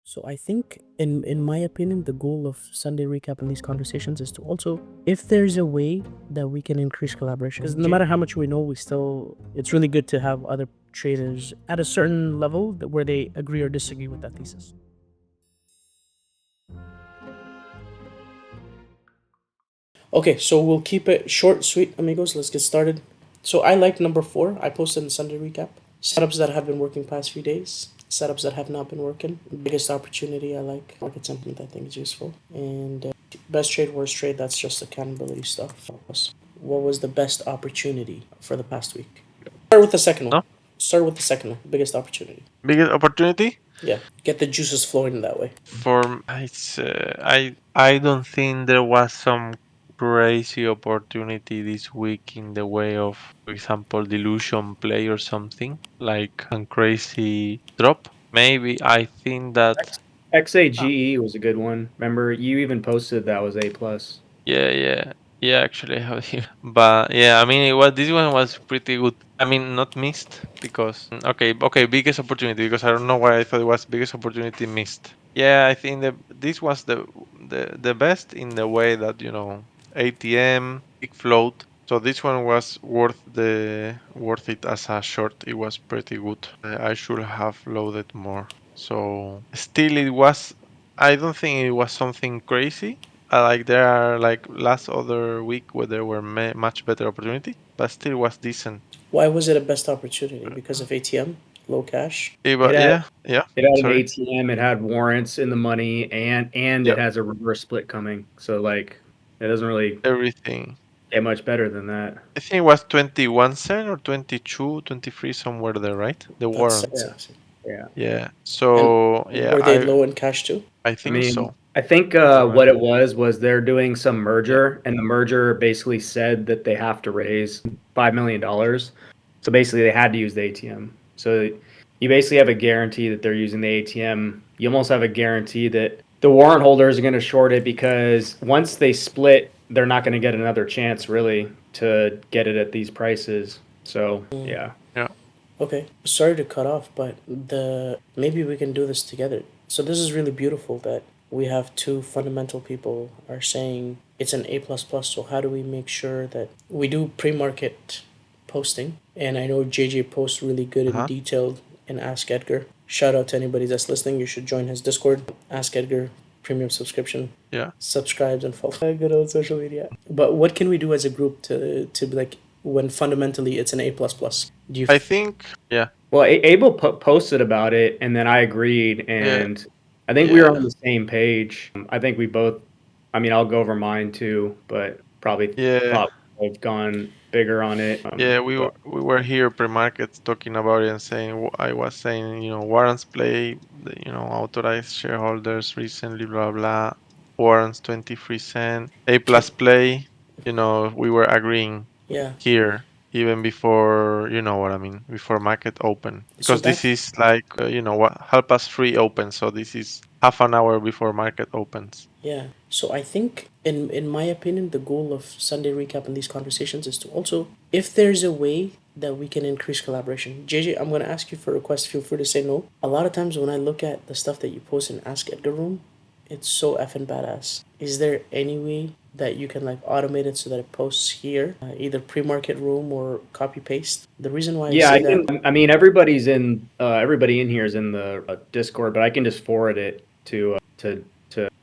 So I think, in my opinion, the goal of Sunday Recap and these conversations is to also, if there's a way that we can increase collaboration, because no matter how much we know, it's really good to have other traders at a certain level where they agree or disagree with that thesis. Okay, so we'll keep it short, sweet, amigos. Let's get started. So I like number 4. I posted in Sunday Recap. Setups that have been working past few days. Setups that have not been working. Biggest opportunity I like. Market sentiment I think is useful. And best trade, worst trade, that's just accountability stuff. What was the best opportunity for the past week? Start with the second one. No? Start with the second one. Biggest opportunity. Biggest opportunity Yeah, get the juices flowing that way. I don't think there was some crazy opportunity this week in the way of, for example, dilution play or something like a crazy drop. Maybe I think that XAGE was a good one. Remember, you even posted that was A+. yeah, actually I have here. But yeah, I mean this one was pretty good. I mean not missed because okay, biggest opportunity because I don't know why I thought it was biggest opportunity missed. Yeah, I think this was the best in the way that ATM, big float. So this one was worth it as a short. It was pretty good. I should have loaded more. So still it was. I don't think it was something crazy. Like there are like last other week where there were much better opportunity, but still was decent. Why was it a best opportunity? Because of ATM, low cash. It had Yeah. it had an Sorry. ATM, it had warrants in the money, and Yeah. it has a reverse split coming. So like, it doesn't really Everything. get much better than that. I think it was 21 cent or 22, 23 somewhere there, right? The That's warrants. sexy. Yeah. Yeah. And So yeah, were they low in cash too? I I think mean, so. I think what it was they're doing some Yeah. merger, and the merger basically said that they have to raise $5 million. So basically, they had to use the ATM. So you basically have a guarantee that they're using the ATM. You almost have a guarantee that the warrant holders are going to short it because once they split, they're not going to get another chance really to get it at these prices. So yeah. Yeah. Okay, sorry to cut off, but the maybe we can do this together. So this is really beautiful that we have two fundamental people are saying it's an A plus plus. So how do we make sure that we do pre-market posting? And I know JJ posts really good and Uh-huh. detailed in Ask Edgar. Shout out to anybody that's listening. You should join his Discord. Ask Edgar premium subscription. Yeah. Subscribes and follow. Good old social media. But what can we do as a group to be like when fundamentally it's an A plus plus? Do you I think yeah. Well, Abel posted about it, and then I agreed, Yeah. and I think we were Yeah. on the same page. I think we both. I mean, I'll go over mine too, but probably Yeah. thought we've gone bigger on it. Yeah, But we were here pre-market talking about it and saying I was saying warrants play, authorized shareholders recently, blah blah, warrants 23 cent, A plus play. We were agreeing Yeah. here even before what I mean before market open So because this that is like what help us free open, so this is half an hour before market opens. yeah. So I think in my opinion the goal of Sunday recap in these conversations is to also, if there's a way that we can increase collaboration. JJ, I'm gonna ask you for a request, feel free to say no. A lot of times when I look at the stuff that you post in Ask Edgar Room, it's so effing badass. Is there any way that you can like automate it so that it posts here, either pre-market room or copy paste? The reason why I yeah, say I that, can. I mean, everybody in here is in the Discord, but I can just forward it to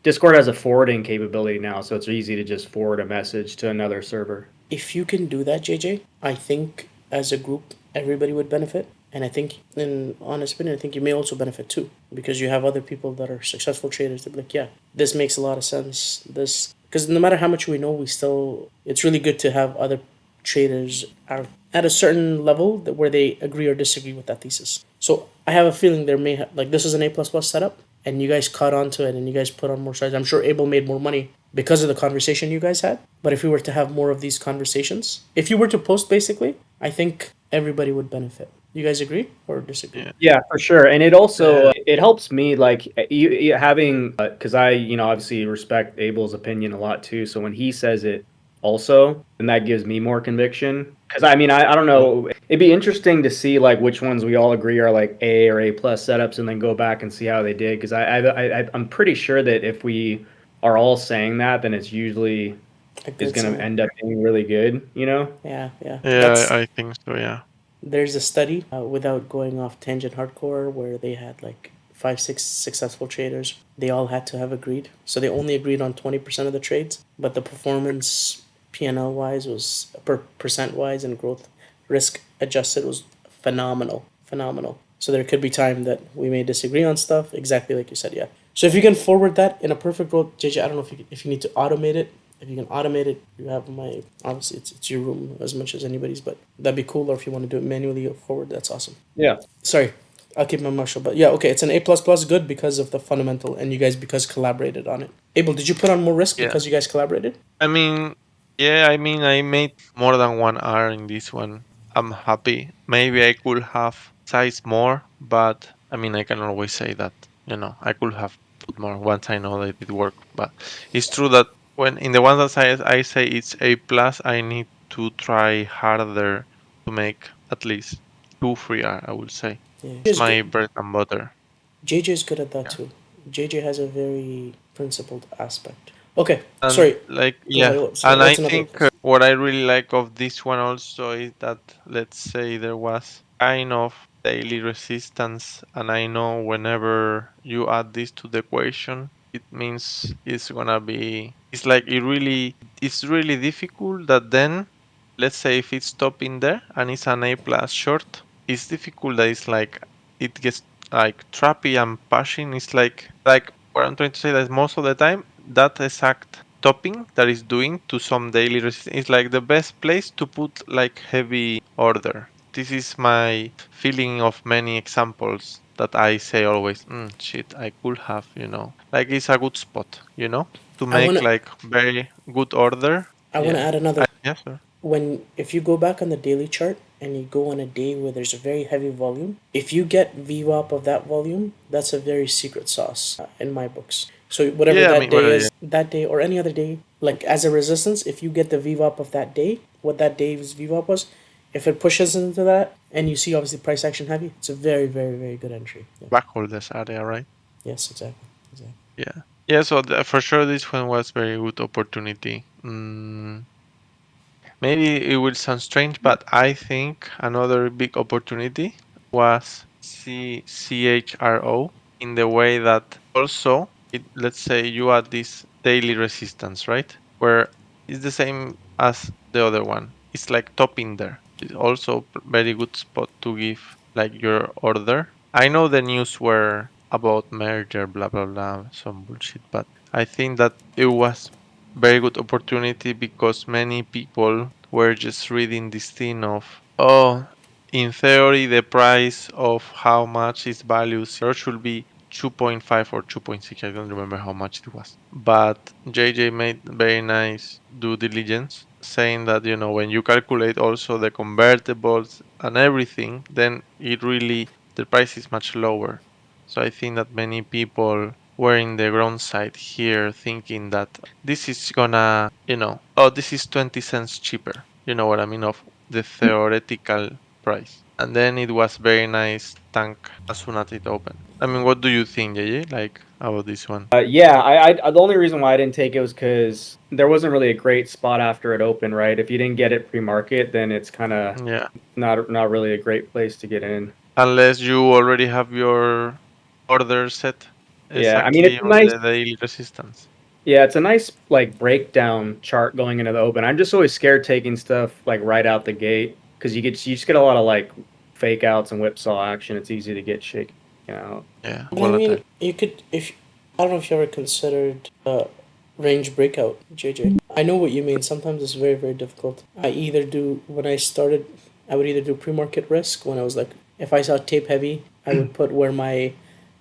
Discord has a forwarding capability now, so it's easy to just forward a message to another server. if you can do that, JJ, I think as a group everybody would benefit. And I think, in honest opinion, I think you may also benefit too because you have other people that are successful traders that be like, yeah, this makes a lot of sense. This, because no matter how much we know, it's really good to have other traders are at a certain level where they agree or disagree with that thesis. So I have a feeling there may like this is an A plus plus setup, and you guys caught on to it, and you guys put on more sides. I'm sure Abel made more money because of the conversation you guys had. But if we were to have more of these conversations, if you were to post, basically, I think everybody would benefit. You guys agree or disagree? Yeah. Yeah, for sure. And it also it helps me like you having because I obviously respect Abel's opinion a lot too. So when he says it, also, then that gives me more conviction. Because I mean, I don't know. It'd be interesting to see like which ones we all agree are like A or A plus setups, and then go back and see how they did. Because I'm pretty sure that if we are all saying that, then it's usually A is good going to sign. end up being really good. You know? Yeah, yeah. Yeah, That's I think so. Yeah. There's a study without going off tangent hardcore where they had like 5, 6 successful traders. They all had to have agreed, so they only agreed on 20% of the trades, but the performance P&L wise was percent wise and growth risk adjusted was phenomenal, phenomenal. So there could be time that we may disagree on stuff, exactly like you said, yeah. So if you can forward that in a perfect world, JJ, I don't know if you need to automate it. If you can automate it, you have my, obviously it's your room as much as anybody's, but that'd be cool. Or if you want to do it manually or forward, that's awesome. Yeah. Sorry, I'll keep my mouth shut. But yeah, okay, it's an A plus plus, good because of the fundamental, and you guys because collaborated on it. Abel, did you put on more risk Yeah. because you guys collaborated? I mean, yeah, I mean, I made more than 1 hour in this one. I'm happy. Maybe I could have sized more, but I mean, I can always say that, I could have put more once I know that it worked. But it's true that when in the one that I say it's A plus, I need to try harder to make at least 2 3 hour, I would say. Yeah, It's my bread and butter. JJ's good at that Yeah. too. JJ has a very principled aspect. Okay, And sorry. like, Go yeah, ahead. Sorry, and I what's another A think plus? what I really like of this one also is that, let's say there was kind of daily resistance, and I know whenever you add this to the equation, it means it's like it's really difficult that then, let's say if it's stopping there and it's an A plus short, it's difficult that it's like it gets like trappy and pushing. It's like what I'm trying to say that most of the time that exact topping that is doing to some daily resistance is like the best place to put like heavy order. This is my feeling of many examples that I say always, shit, I could have, like it's a good spot, to I make wanna like very good order. I wanna Yeah. add another. Yes, sir. When if you go back on the daily chart and you go on a day where there's a very heavy volume, if you get VWAP of that volume, that's a very secret sauce in my books. So whatever Yeah, I that mean, day well, yeah, is, that day or any other day, like as a resistance, if you get the VWAP of that day, what that day's VWAP was, if it pushes into that and you see obviously price action heavy, it's a very, very, very good entry. Yeah. backholders area, right? Yes, exactly. Exactly. Yeah. Yeah, so for sure this one was very good opportunity. Maybe it will sound strange, but I think another big opportunity was CHRO in the way that also, let's say you add this daily resistance, right? Where it's the same as the other one. It's like topping there. It's also very good spot to give like your order. I know the news were about merger, blah blah blah, some bullshit, but I think that it was very good opportunity because many people were just reading this thing of, oh, in theory the price of how much its value should be 2.5 or 2.6. I don't remember how much it was, but JJ made very nice due diligence saying that, when you calculate also the convertibles and everything, then the price is much lower. So I think that many people were in the ground side here thinking that this is gonna, oh, this is 20 cents cheaper. You know what I mean? Of the theoretical price. And then it was very nice tank as soon as it opened. I mean, what do you think, JJ, like about this one? Yeah, the only reason why I didn't take it was because there wasn't really a great spot after it opened, right? If you didn't get it pre-market, then it's kind of Yeah. not really a great place to get in. Unless you already have your order set Yeah, I mean it's exactly a on nice the daily resistance. yeah, it's a nice like breakdown chart going into the open. I'm just always scared taking stuff like right out the gate because you just get a lot of like fake outs and whipsaw action. It's easy to get shaken out. Yeah, But I mean, volatile. you could if I don't know if you ever considered range breakout, JJ. I know what you mean. Sometimes it's very, very difficult. When I started, I would either do pre-market risk when I was like, if I saw tape heavy, I would put where my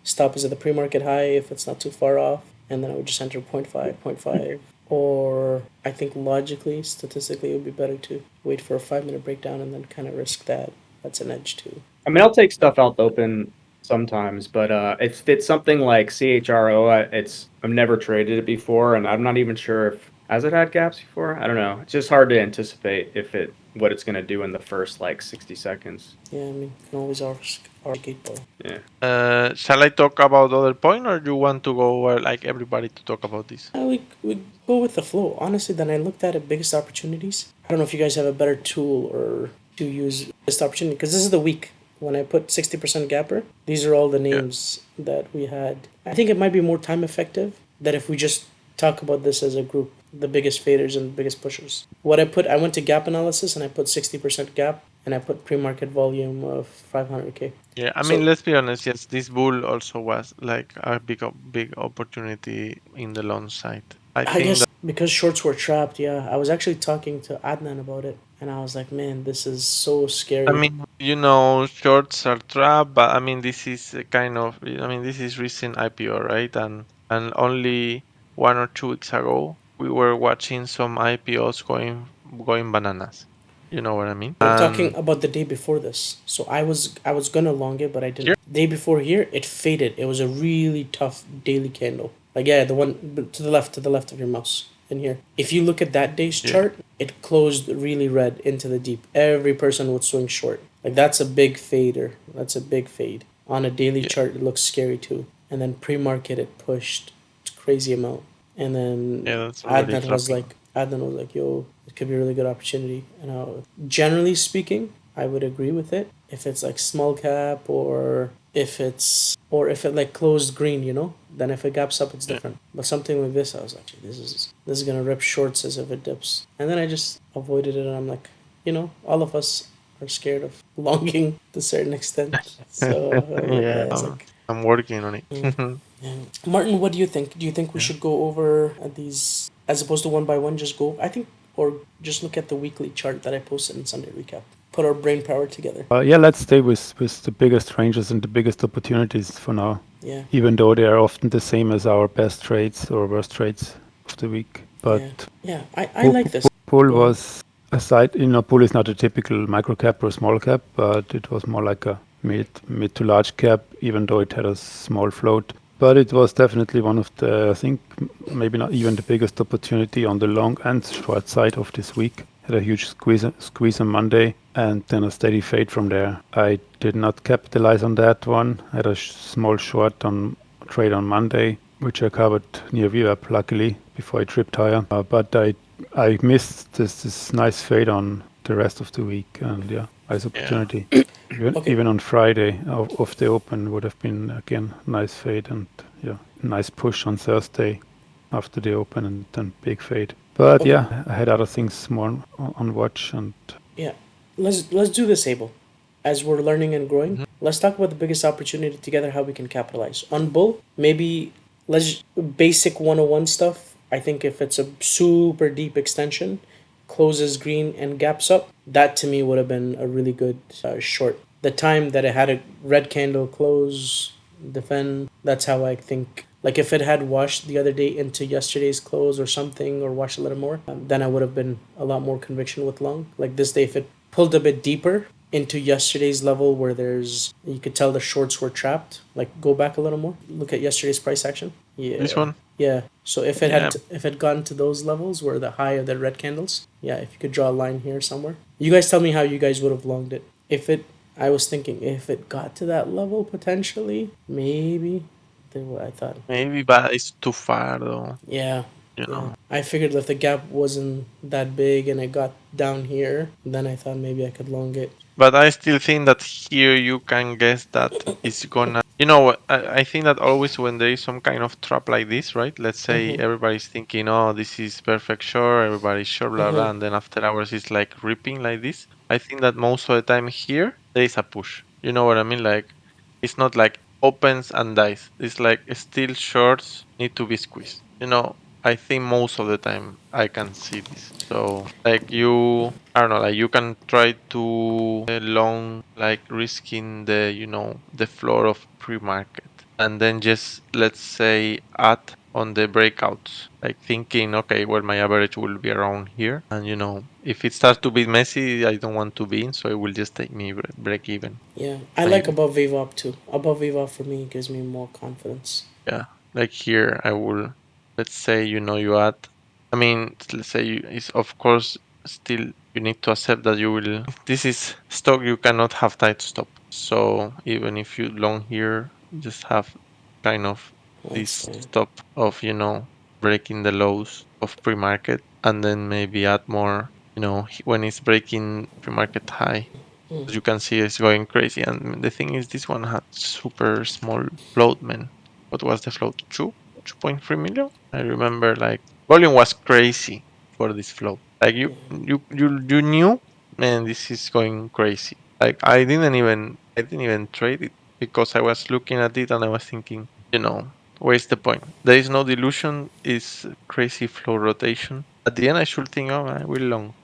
stop is at the pre-market high if it's not too far off, and then I would just enter point 5. Or I think logically, statistically, it would be better to wait for a 5 minute breakdown and then kind of risk that. That's an edge too. I mean, I'll take stuff out the open sometimes, but if it's something like CHRO, I've never traded it before, and I'm not even sure if Has it had gaps before? I don't know. It's just hard to anticipate what it's gonna do in the first like 60 seconds. Yeah, I mean, you can always ask our gatekeeper. Yeah. Shall I talk about other point, or you want to go like everybody to talk about this? We go with the flow. Honestly, then I looked at it biggest opportunities. I don't know if you guys have a better tool or to use biggest opportunity because this is the week when I put 60% gapper. These are all the Yeah. names that we had. I think it might be more time effective that if we just talk about this as a group, the biggest faders and the biggest pushers. I went to gap analysis and I put 60% gap and I put pre-market volume of 500K. Yeah, I So mean, let's be honest. Yes, this bull also was like a big opportunity in the long side. I I think guess that. because shorts were trapped, yeah. I was actually talking to Adnan about it, and I was like, man, this is so I scary. mean, shorts are trap, but I mean, this is a kind of. I mean, this is recent IPO, right? And only 1 or 2 weeks ago, we were watching some IPOs going bananas. You know what I mean? I'm talking And about the day before this. So I was gonna long it, but I didn't. here, Day before here, it faded. It was a really tough daily candle. Like yeah, the one to the left of your mouse in here. If you look at that day's yeah, chart, it closed really red into the deep. Every person would swing short. Like that's a big fader. That's a big fade. On a daily yeah, chart, it looks scary too. And then pre-market, it pushed crazy amount. And yeah. then That's already trapping. Adnan was like, yo, it could be a really good opportunity. And generally speaking, I would agree with it. If it's like small cap or if it like closed green, then if it gaps up, it's Yeah, different. But something like this, I was like, this is gonna rip shorts as if it dips. And then I just avoided it, and I'm like, all of us are scared of longing to a certain extent. So I was like, yeah. yeah, it's like. I'm working on it. Mm. Yeah. Martin, what do you think? Do you think we Yeah. should go over these as opposed to one by one? Just go. I think, or just look at the weekly chart that I posted in Sunday recap. Put our brain power together. Yeah, let's stay with the biggest ranges and the biggest opportunities for now, Yeah, even though they are often the same as our best trades or worst trades of the week. But yeah, yeah. I Bull, like this. Bull Go ahead. was aside, Bull is not a typical micro cap or small cap, but it was more like a mid to large cap, even though it had a small float. But it was definitely one of the, I think, maybe not even the biggest opportunity on the long and short side of this week. Had a huge squeeze on Monday and then a steady fade from there. I did not capitalize on that one. I had a small short on trade on Monday, which I covered near VWAP luckily before I tripped higher. But I missed this nice fade on the rest of the week, and yeah, nice Yeah. opportunity. Okay. Even on Friday of the open would have been again nice fade, and yeah, nice push on Thursday after the open, and then big fade. But Okay. yeah, I had other things more on watch, and Yeah. Let's do this, Abel. As we're learning and growing, Mhm. let's talk about the biggest opportunity together. How we can capitalize on bull. Maybe let's basic 101 stuff. I think if it's a super deep extension, closes green and gaps up, that to me would have been a really good short. The time that it had a red candle close, defend, that's how I think. Like if it had washed the other day into yesterday's close or something, or washed a little more, then I would have been a lot more conviction with long. Like this day, if it pulled a bit deeper into yesterday's level where you could tell the shorts were trapped, like go back a little more, look at yesterday's price action. This Yeah. one? Yeah. So Yeah. if it gone to those levels where the high of the red candles, yeah, if you could draw a line here somewhere. You guys tell me how you guys would have longed it. I was thinking if it got to that level potentially, maybe. Then what I thought. Maybe, but it's too far though. Yeah. You Yeah. know. I figured if the gap wasn't that big and it got down here, then I thought maybe I could long it. But I still think that here you can guess that it's gonna. You know, I think that always when there is some kind of trap like this, right? Let's say Mm-hmm. everybody's thinking, oh, this is perfect short, everybody's short, blah, Mm-hmm. blah, and then after hours it's like ripping like this. I think that most of the time here, there is a push. You know what I mean? Like, it's not like opens and dies. It's like still shorts need to be squeezed. I think most of the time I can see this. So, like I don't know, like you can try to long, like risking the floor of pre-market, and then just let's say add on the breakouts, like thinking, okay, well, my average will be around here, and if it starts to be messy, I don't want to be in, so it will just take me break even, Yeah. I like maybe. above VWAP too. Above VWAP for me gives me more confidence. Yeah, like here, I will, let's say, you add. I mean, let's say it's of course still you need to accept that you will. This is stock you cannot have tight stop. So even if you long here, you just have kind of That's this fine. stop of breaking the lows of pre-market, and then maybe add more. When it's breaking pre-market high, as you can see, it's going crazy. And the thing is, this one had super small float, man. What was the float? 2.3 million? I remember like volume was crazy for this float. Like you knew, man, this is going crazy. Like I didn't even trade it because I was looking at it and I was thinking, where's the point? There is no dilution, it's crazy flow rotation. At the end I should think, oh, I will long.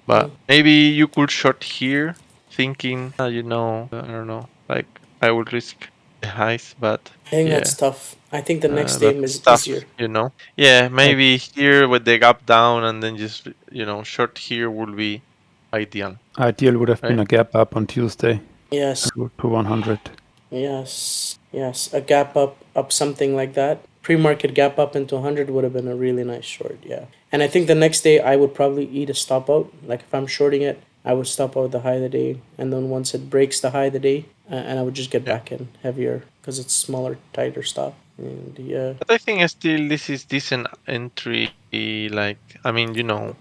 But maybe you could short here thinking, I don't know, like I would risk the highs, but I think that's yeah, tough. I think the next day that's is tough, easier. Yeah, I, maybe here with the gap down and then just, short here would be ideal, ideal would have been right? a gap up on Tuesday Yes, to 100. yes. A gap up something like that. Pre-market gap up into 100 would have been a really nice short, yeah. And I think the next day I would probably eat a stop out. Like if I'm shorting it, I would stop out the high of the day, and then once it breaks the high of the day, and I would just get Yeah. back in heavier because it's smaller, tighter stop. And yeah, But I think still this is decent entry, like, I mean,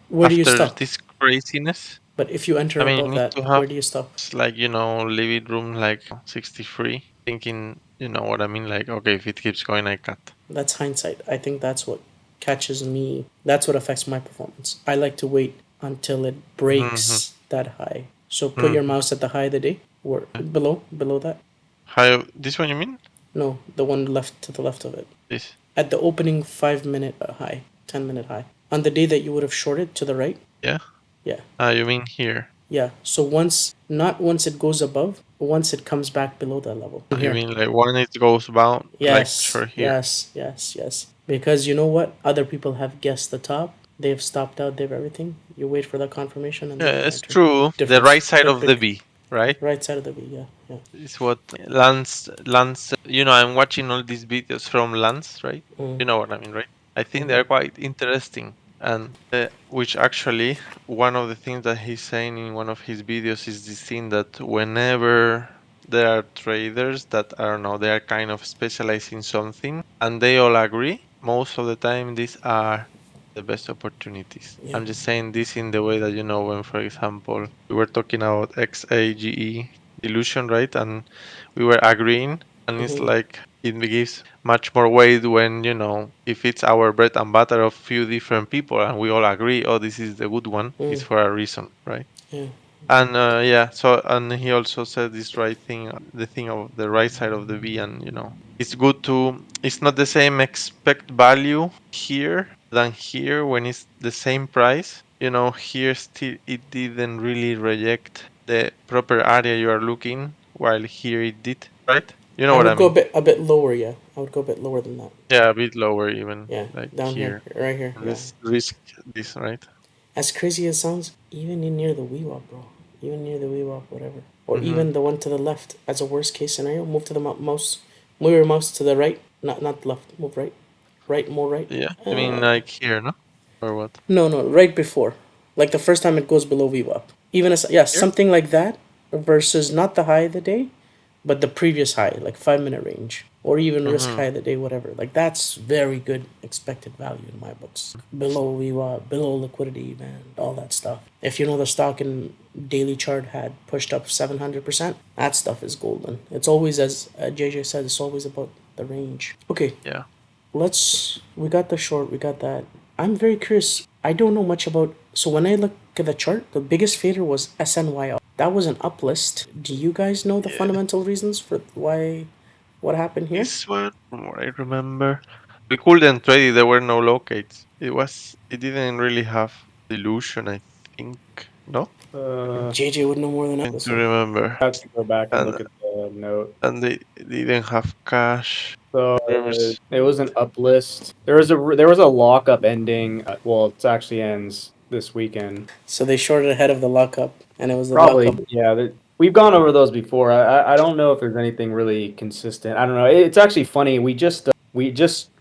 where do you after stop? this craziness, But if you enter I mean, you above need that, to where have do you stop? like, leave it room like 63, thinking, you know what I mean? Like, okay, if it keeps going, I cut. That's hindsight. I think that's what catches me. That's what affects my performance. I like to wait until it Mm-hmm. breaks that high. So put your Mm-hmm. mouse at the high of the day or below that. How, this one you mean? No, the one left to the left of it. This? At the opening 5 minute high, 10 minute high. On the day that you would have shorted to the right. Yeah? Yeah. You mean here? Yeah. So not once it goes above, once it comes back below that level. You Here. mean like when it goes bound, like Yes, short here? yes. Because you know what? Other people have guessed the top. They've stopped out. They've everything. You wait for the confirmation and then Yeah, you it's enter. true. The Difference. right side Big, of the big. V, right? Right side of the V. Yeah, yeah. Is what Lance. I'm watching all these videos from Lance, right? Mm, You know what I mean, right? I think mm-hmm. they're quite interesting, and which actually one of the things that he's saying in one of his videos is this thing that whenever there are traders that I don't know, they are kind of specialized in something, and they all agree. Most of the time, these are the best opportunities. Yeah. I'm just saying this in the way that when, for example, we were talking about XAGE illusion, right? And we were agreeing, and it's Mm-hmm. like it gives much more weight when, if it's our bread and butter of few different people and we all agree, oh, this is the good one, it's Mm, for a reason, right? yeah. And yeah, so, and he also said this right thing, the thing of the right side of the V, and it's good to, it's not the same expect value here than here when it's the same price. Here still it didn't really reject the proper area you are looking, while here it did, right? You know I what I would go mean? a bit lower. Yeah, I would go a bit lower than that. Yeah, a bit lower even, Yeah, like down here, here. right here. And Yeah. this risk this, right? As crazy as it sounds, even in near the WeWap, bro. Even near the WeWap, whatever. Or Mm-hmm. even the one to the left, as a worst case scenario, move to the mouse, move your mouse to the right, not left, move right, more right. Yeah, I mean like here, no? Or what? No, right before, like the first time it goes below VWAP. Even as yeah, Here? something like that versus not the high of the day, but the previous high, like 5 minute range, or even risk Mm-hmm. high of the day, whatever. Like that's very good expected value in my books. Below VWAP, below liquidity, man, all that stuff. If you know the stock in daily chart had pushed up 700%, that stuff is golden. It's always as JJ said, it's always about the range. Okay, Yeah. we got the short, we got that. I'm very curious. I don't know much about. So when I look at the chart, the biggest fader was SNYL. That was an uplist. Do you guys know the Yeah. fundamental reasons for what happened here? This one, from what I remember, we couldn't trade it. There were no locates. It didn't really have dilution, I think. No? JJ would know more than I this do one. remember. I have to go back and And look at the note. and they didn't have cash. So I remember it was an uplist. There was a lockup ending. Well, it actually ends this weekend. So they shorted ahead of the lockup, and it was the Probably, lockup. yeah. We've gone over those before. I don't know if there's anything really consistent. I don't know. It's actually funny. We just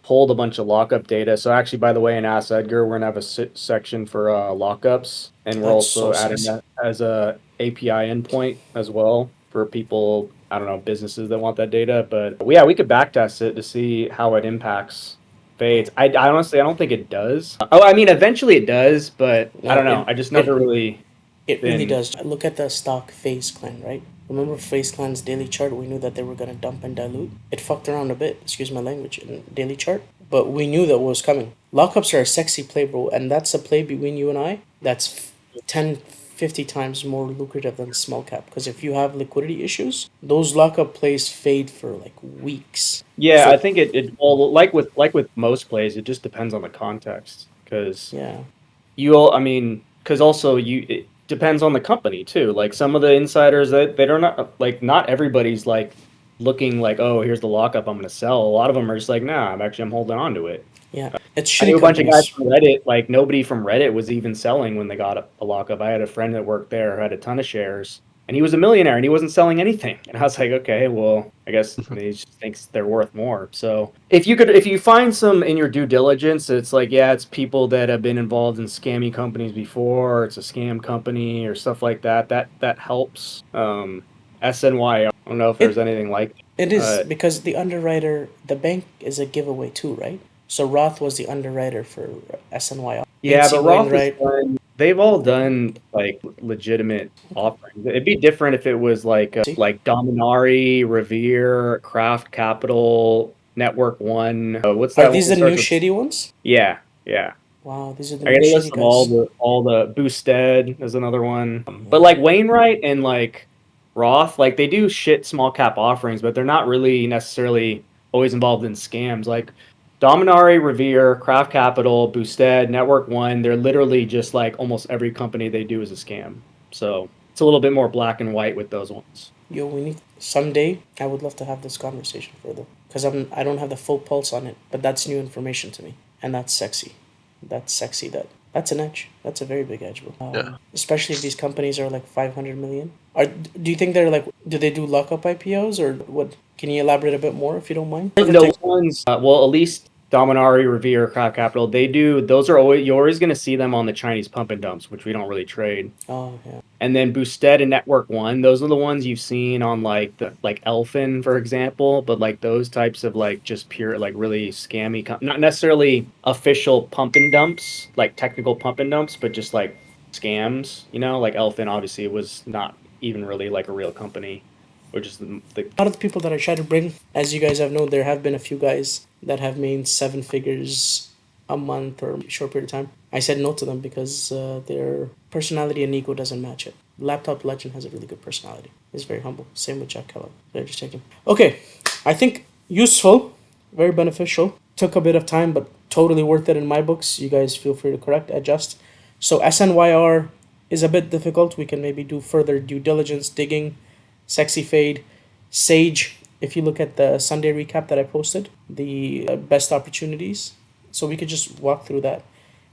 pulled a bunch of lockup data. So actually, by the way, in Ask Edgar, we're gonna have a section for lockups, and we're That's also so adding sexy. that as a API endpoint as well for people. I don't know, businesses that want that data, but yeah, we could backtest it to see how it impacts fades. I honestly, I don't think it does. Oh, I mean, eventually it does, but I No, don't know. I just never really it really been. does. Look at the stock FaZe Clan, right? Remember FaZe Clan's daily chart? We knew that they were gonna dump and dilute. It fucked around a bit, excuse my language, in daily chart, but we knew that was coming. Lockups are a sexy play, bro, and that's a play between you and I. That's 10, 50 times more lucrative than small cap. Because if you have liquidity issues, those lockup plays fade for like weeks. Yeah, I So think it well, like with most plays, it just depends on the context because yeah, I mean, because also it depends on the company too. Like some of the insiders that they don't not like not everybody's like looking like, oh, here's the lockup I'm gonna sell. A lot of them are just like, nah, I'm holding on to it. yeah, it's I knew shitty a bunch of guys companies. from Reddit, like nobody from Reddit was even selling when they got a lockup. I had a friend that worked there who had a ton of shares, and he was a millionaire and he wasn't selling anything. And I was like, okay, well, I guess he just thinks they're worth more. So if you find some in your due diligence, it's like, yeah, it's people that have been involved in scammy companies before, or it's a scam company or stuff like that. That helps. SNY, I don't know if there's It anything like It is that. because the underwriter, the bank is a giveaway too, right? So Roth was the underwriter for SNY. Yeah, H.C. but Roth has Wainwright. done. They've all done like legitimate offerings. It'd be different if it was See, like Dominari, Revere, Craft Capital, Network One. What's are that one these that the new starts with? shady ones? Yeah, yeah. Wow, these are the I new got a shady list of all guys. the Boosted is another one. But Yeah. like Wainwright and like Roth, like they do shit small cap offerings, but they're not really necessarily always involved in scams. Like Dominari, Revere, Craft Capital, Boosted, Network One, they're literally just like almost every company they do is a scam. So it's a little bit more black and white with those ones. Yo, we need someday. I would love to have this conversation further because I don't have the full pulse on it, but that's new information to me, and that's sexy. That's sexy. That's an edge. That's a very big edge, bro. Yeah. Especially if these companies are like 500 million. Do you think they're like? Do they do lockup IPOs or what? Can you elaborate a bit more if you don't mind? No ones. Well, at least Dominari, Revere, Craft Capital, they do. Those are always you're always going to see them on the Chinese pump and dumps, which we don't really trade. Oh yeah. And then Boosted and Network One, those are the ones you've seen on like Elfin, for example, but like those types of like just pure like really scammy, not necessarily official pump and dumps, like technical pump and dumps, but just like scams. Like Elfin obviously was not even really like a real company, which is the A lot of the people that I try to bring, as you guys have known, there have been a few guys that have made 7 figures a month or a short period of time. I said no to them because their personality and ego doesn't match it. Laptop Legend has a really good personality. He's very humble. Same with Jack Kellogg. They're just checking. Okay, I think useful, very beneficial. Took a bit of time, but totally worth it in my books. You guys feel free to correct, adjust. So SNYR is a bit difficult. We can maybe do further due diligence, digging, sexy fade, Sage. If you look at the Sunday recap that I posted, the best opportunities. So we could just walk through that.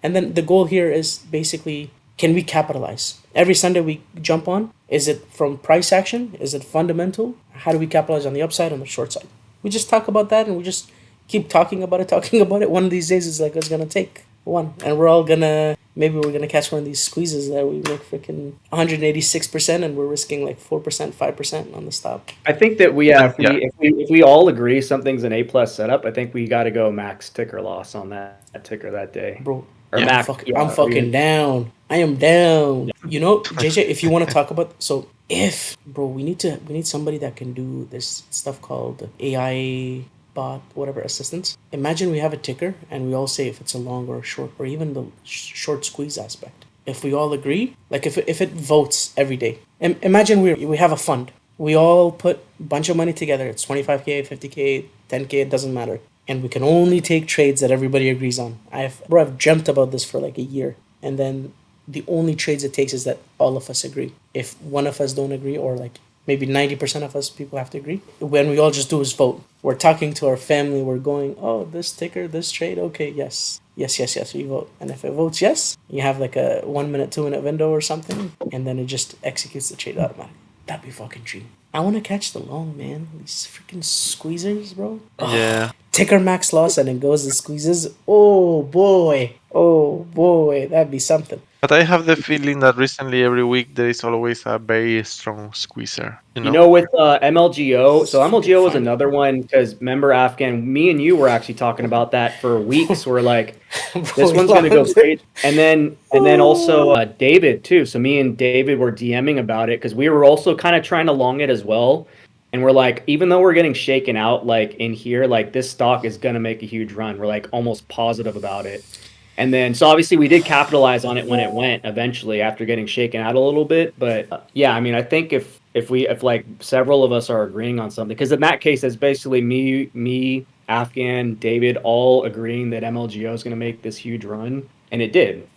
And then the goal here is basically, can we capitalize? Every Sunday we jump on. Is it from price action? Is it fundamental? How do we capitalize on the upside, on the short side? We just talk about that and we just keep talking about it, talking about it. One of these days it's gonna take one. And we're all gonna, maybe we're gonna catch one of these squeezes that we make freaking 186% and we're risking like 4%, 5% on the stop. I think that And yeah, if we all agree something's an A+ setup, I think we got to go max ticker loss on that ticker that day, Bro, or yeah, max. I'm Yeah, or fucking even down. I am down. You know, JJ, if you want to talk about, so if bro, we need somebody that can do this stuff called AI bot, whatever assistance. Imagine we have a ticker and we all say if it's a long or a short or even the short squeeze aspect. If we all agree, like if it votes every day. Imagine we have a fund. We all put a bunch of money together. It's 25K, 50K, 10K, it doesn't matter. And we can only take trades that everybody agrees on. I've dreamt about this for like a year. And then the only trades it takes is that all of us agree. If one of us don't agree, or like maybe 90% of us people have to agree, when we all just do is vote. We're talking to our family, we're going, oh, this ticker, this trade, okay, yes. Yes, yes, yes, we vote. And if it votes yes, you have like a 1 minute, 2 minute window or something, and then it just executes the trade automatically. That'd be fucking dream. I want to catch the long, man. These freaking squeezers, bro. yeah. ticker max loss and it goes and squeezes. Oh boy, that'd be something. But I have the feeling that recently every week there is always a very strong squeezer. You know, with MLGO, so MLGO was Fine. another one because remember Afghan, me and you were actually talking about that for weeks. We're like, this We one's gonna go loved it. great, and then also David too. So me and David were DMing about it because we were also kind of trying to long it as well. And we're like, even though we're getting shaken out like in here, like this stock is gonna make a huge run. We're like almost positive about it. And then, so obviously we did capitalize on it when it went eventually after getting shaken out a little bit. But yeah, I mean, I think if like several of us are agreeing on something, because in that case, it's basically me, Afghan, David, all agreeing that MLGO is going to make this huge run, and it did.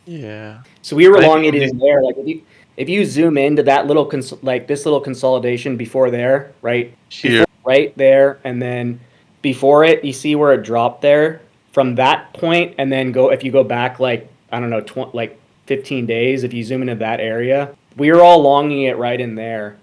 Yeah. So we were I long it think in there. Like if you zoom into that little like this little consolidation before there, right? here. Right there, and then before it, you see where it dropped there. From that point, and then if you go back like I don't know, like 15 days, if you zoom into that area, we were all longing it right in there,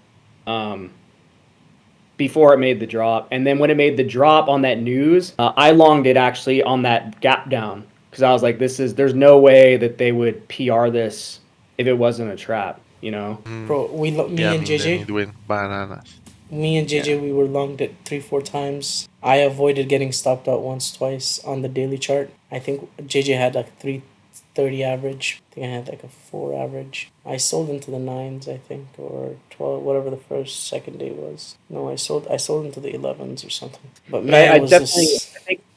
before it made the drop. And then when it made the drop on that news, I longed it actually on that gap down because I was like, there's no way that they would PR this if it wasn't a trap, you know. Bro, Yeah, I me and mean, then JJ, it went bananas. we were longed it 3-4 times. I avoided getting stopped out once, twice on the daily chart. I think JJ had like 330 average. I think I had like a 4 average. I sold into the 9s, I think, or 12, whatever the second day was. No, I sold into the 11s or something. But man, I it was definitely, just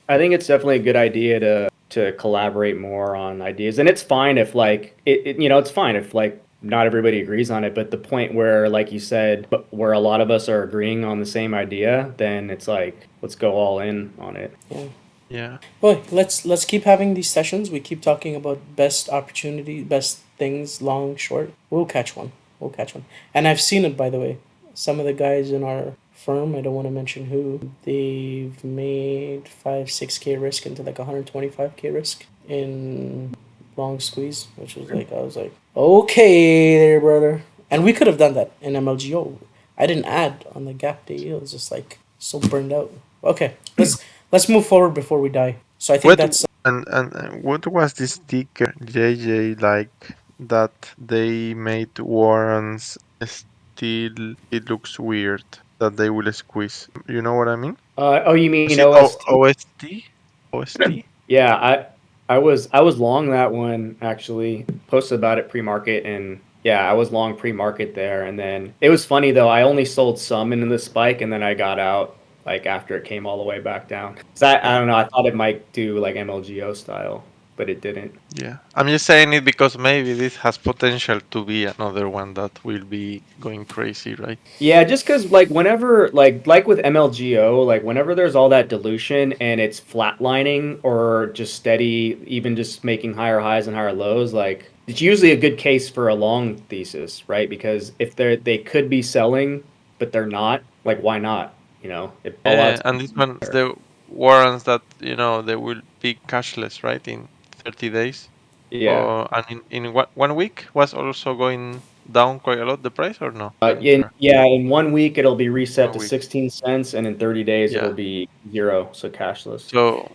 I think it's definitely a good idea to collaborate more on ideas, and it's fine if like you know, it's fine if like not everybody agrees on it, but the point where, like you said, but where a lot of us are agreeing on the same idea, then it's like let's go all in on it. yeah. Yeah. Well, let's keep having these sessions. We keep talking about best opportunity, best things, long, short. We'll catch one. We'll catch one. And I've seen it, by the way. Some of the guys in our firm, I don't want to mention who, they've made 5-6K risk into like 125K risk in long squeeze, which was like, I was like, okay there, brother. And we could have done that in MLGO. I didn't add on the gap day. It was just like so burned out. Okay, let's move forward before we die. So I think What that's and what was this sticker, JJ, like that they made warrants still? It looks weird that they will squeeze. You know what I mean? Oh, you mean Was it OST? OST? OST? Yeah, I was long that one actually. Posted about it pre-market, and yeah, I was long pre-market there. And then it was funny though. I only sold some into the spike, and then I got out like after it came all the way back down. 'Cause I don't know. I thought it might do like MLGO style, but it didn't. Yeah. I'm just saying it because maybe this has potential to be another one that will be going crazy, right? Yeah, just because like whenever like with MLGO, like whenever there's all that dilution and it's flatlining or just steady, even just making higher highs and higher lows, like it's usually a good case for a long thesis, right? Because if they could be selling, but they're not, like why not? You know, if all out. And this one's the warrants that, they will be cashless, right? In 30 days. Yeah. And in one week was also going down quite a lot, the price, or no? I don't care. In 1 week it'll be reset 1 to week. 16 cents, and in 30 days it'll Yeah. be zero, so cashless.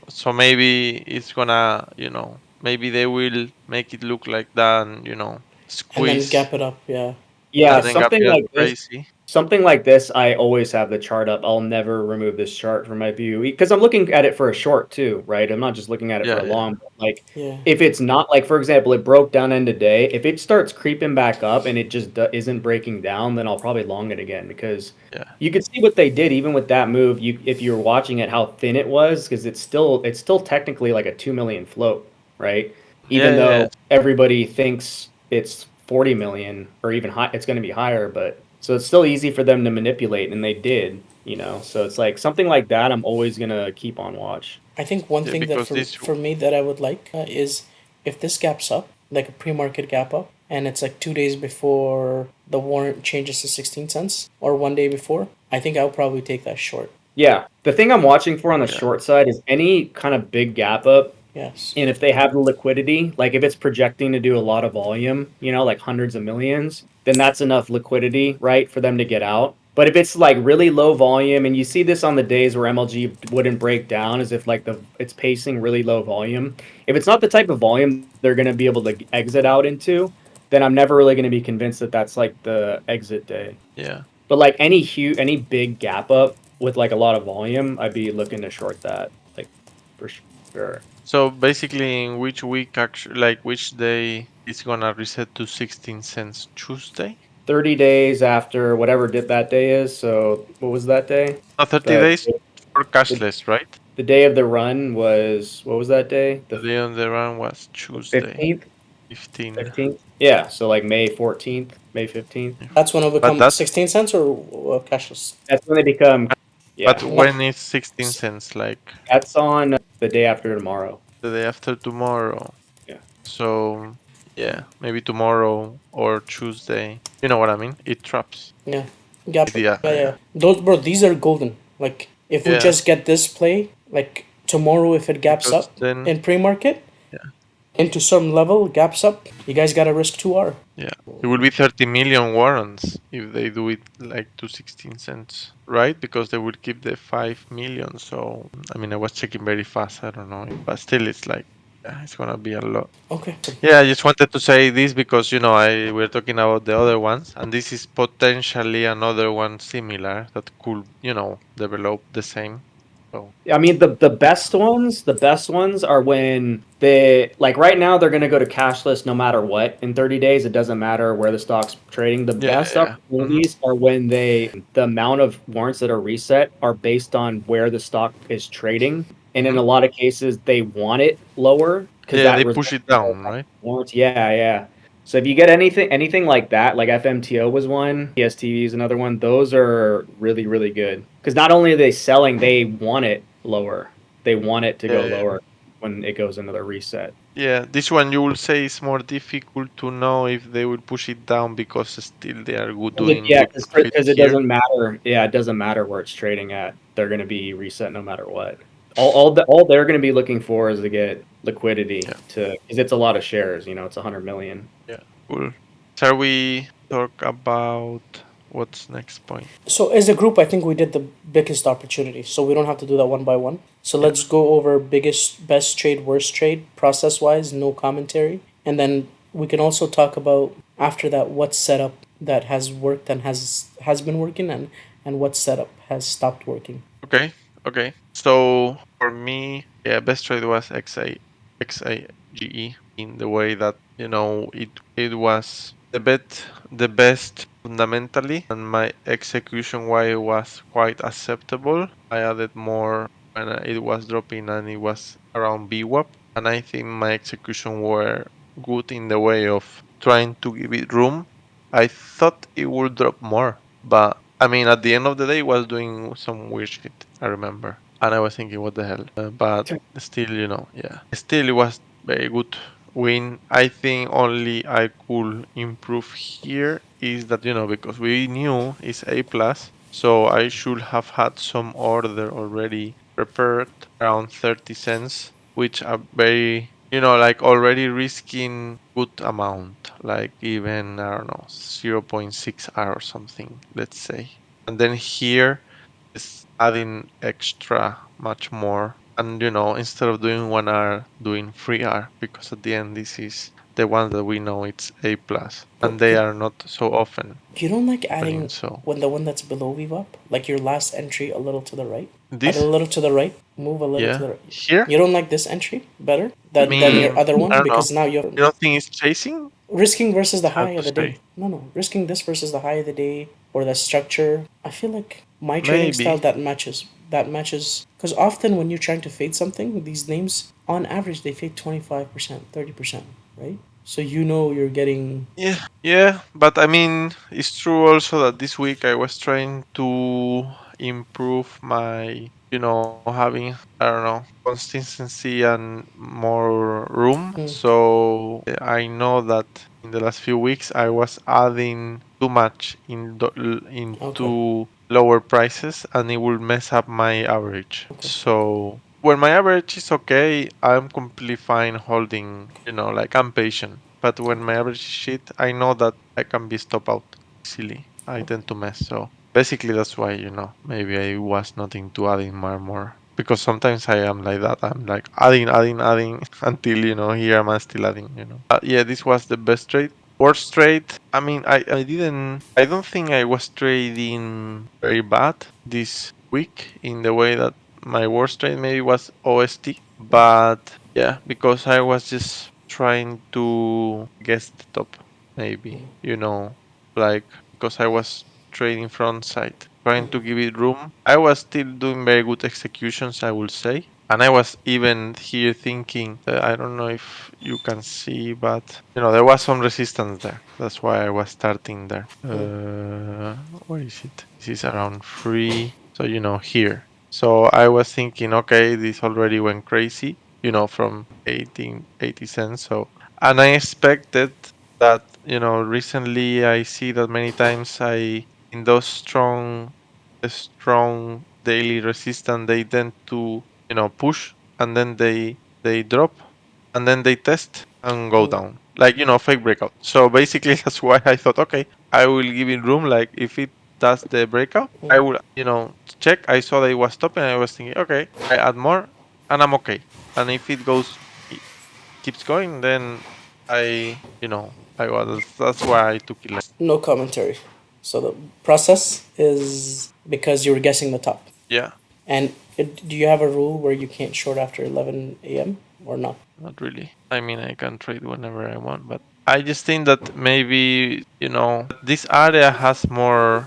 So maybe it's gonna, maybe they will make it look like that and, and then squeeze gap it up, yeah. Yeah, and then gap something it up like this. crazy. Something like this, I always have the chart up. I'll never remove this chart from my view because I'm looking at it for a short too, right? I'm not just looking at it for a Yeah, yeah. long. But like, Yeah. if it's not like, for example, it broke down end of day. If it starts creeping back up and it just isn't breaking down, then I'll probably long it again because Yeah. you could see what they did even with that move. If you were watching it, how thin it was because it's still technically like a 2 million float, right? Even Yeah, yeah. though everybody thinks it's 40 million or even high, it's going to be higher, but so it's still easy for them to manipulate, and they did, so it's like something like that I'm always going to keep on watch. I think one Yeah, thing that because this for me that I would like is if this gaps up, like a pre-market gap up, and it's like 2 days before the warrant changes to 16 cents or 1 day before, I think I'll probably take that short. Yeah, the thing I'm watching for on the Yeah. short side is any kind of big gap up. Yes. And if they have the liquidity, like if it's projecting to do a lot of volume, like hundreds of millions, then that's enough liquidity, right, for them to get out. But if it's like really low volume, and you see this on the days where MLG wouldn't break down, as if like it's pacing really low volume. If it's not the type of volume they're going to be able to exit out into, then I'm never really going to be convinced that that's like the exit day. Yeah. But like any big gap up with like a lot of volume, I'd be looking to short that, like for sure. So basically, in which week, actually, like which day it's gonna reset to 16 cents? Tuesday? 30 days after whatever did that day is. So what was that day? 30 The days for cashless, right? the day of the run was, what was that day? The The day on the run was Tuesday, 15th, 15. 15th. Yeah, so like May 14th, May 15th. That's when it'll But become 16 cents or cashless. That's when they become. Yeah, but No. when is 16 cents? Like that's on the day after tomorrow. the day after tomorrow. Yeah. So yeah, maybe tomorrow or Tuesday. You know what I mean? It drops. Yeah. Gap. Yeah, Yeah, yeah. yeah. Those, bro, these are golden. Like, if we Yeah, just get this play, like tomorrow, if it gaps because up then in pre-market yeah, into some level, gaps up, you guys gotta risk 2R. yeah. It will be 30 million warrants if they do it like to 16 cents, right? Because they would keep the 5 million. So I mean, I was checking very fast. I don't know, but still, it's like yeah, it's gonna be a lot. Okay. Yeah, I just wanted to say this because I we're talking about the other ones, and this is potentially another one similar that could develop the same. So I mean, the best ones are when they, like right now, they're going to go to cashless no matter what in 30 days. It doesn't matter where the stock's trading. The yeah, best yeah. Hmm. opportunities are when the amount of warrants that are reset are based on where the stock is trading. And in Hmm. a lot of cases, they want it lower because Yeah, that they results push it in more down, right? warrants. Yeah, yeah. So if you get anything like that, like FMTO was one, PSTV is another one. Those are really, really good because not only are they selling, they want it lower. They want it to go Yeah, yeah. lower when it goes into the reset. Yeah, this one you will say is more difficult to know if they will push it down because still they are good doing Yeah, big profit because it here. doesn't matter. Yeah, it doesn't matter where it's trading at. They're going to be reset no matter what. All they're going to be looking for is to get liquidity Yeah, to, because it's a lot of shares. It's 100 million. yeah, cool. Shall we talk about what's next point? So as a group, I think we did the biggest opportunity. So we don't have to do that one by one. So Yeah. let's go over biggest, best trade, worst trade, process wise, no commentary. And then we can also talk about after that what setup that has worked and has been working, and what setup has stopped working. Okay, okay. So for me, yeah, best trade was XAGE in the way that it was the best fundamentally, and my execution why was quite acceptable. I added more when it was dropping and it was around VWAP, and I think my execution were good in the way of trying to give it room. I thought it would drop more, but I mean, at the end of the day, it was doing some weird shit. I remember, and I was thinking, what the hell? But still, yeah, still it was very good win. I think only I could improve here is that because we knew it's A plus, so I should have had some order already prepared around 30 cents, which are very like already risking good amount, like even I don't know 0.6 R or something, let's say. And then here is adding extra much more. And instead of doing 1R, doing 3R, because at the end this is the ones that we know it's A plus, Bro, and they are not so often you don't like happening. adding So when the one that's below VWAP, like your last entry a little to the right? Add a this, little to the right, move a little to yeah, the right. here, You don't like this entry better I than your mean, other I one don't know. because now you're You don't think it's chasing? risking versus the It's hard high of to the day. say. No, no, risking this versus the high of the day or the structure. I feel like my trading style Maybe. that matches because often when you're trying to fade something, these names on average they fade 25%, 30%, right? So you're getting Yeah, yeah, but I mean, it's true also that this week I was trying to improve my, having, I don't know, consistency and more room. So I know that in the last few weeks I was adding too much okay, into lower prices and it will mess up my average. okay, So when my average is okay, I'm completely fine holding, like I'm patient. But when my average is shit, I know that I can be stopped out easily. I tend to mess. So basically that's why, maybe I was not into adding more. Because sometimes I am like that. I'm like adding until, here I'm still adding. Yeah, this was the best trade. Worst trade, I mean, I don't think I was trading very bad this week in the way that my worst trade maybe was OST. But yeah, because I was just trying to guess the top, maybe, like because I was trading front side, trying to give it room. I was still doing very good executions, I will say. And I was even here thinking, I don't know if you can see, but there was some resistance there. That's why I was starting there. Where is it? This is around 3. So, here. So I was thinking, okay, this already went crazy, from 80 cents. So, and I expected that, recently I see that many times in those strong daily resistance, they tend to, push, and then they drop, and then they test and go down, like, fake breakout. So basically that's why I thought, okay, I will give it room. Like, if it does the breakout, I will, check. I saw that it was stopping, and I was thinking, okay, I add more and I'm okay. And if it keeps going, then I was, that's why I took it. Like, No commentary. So the process is because you were guessing the top. yeah. And do you have a rule where you can't short after 11 a.m. or not? Not really. I mean, I can trade whenever I want, but I just think that maybe, this area has more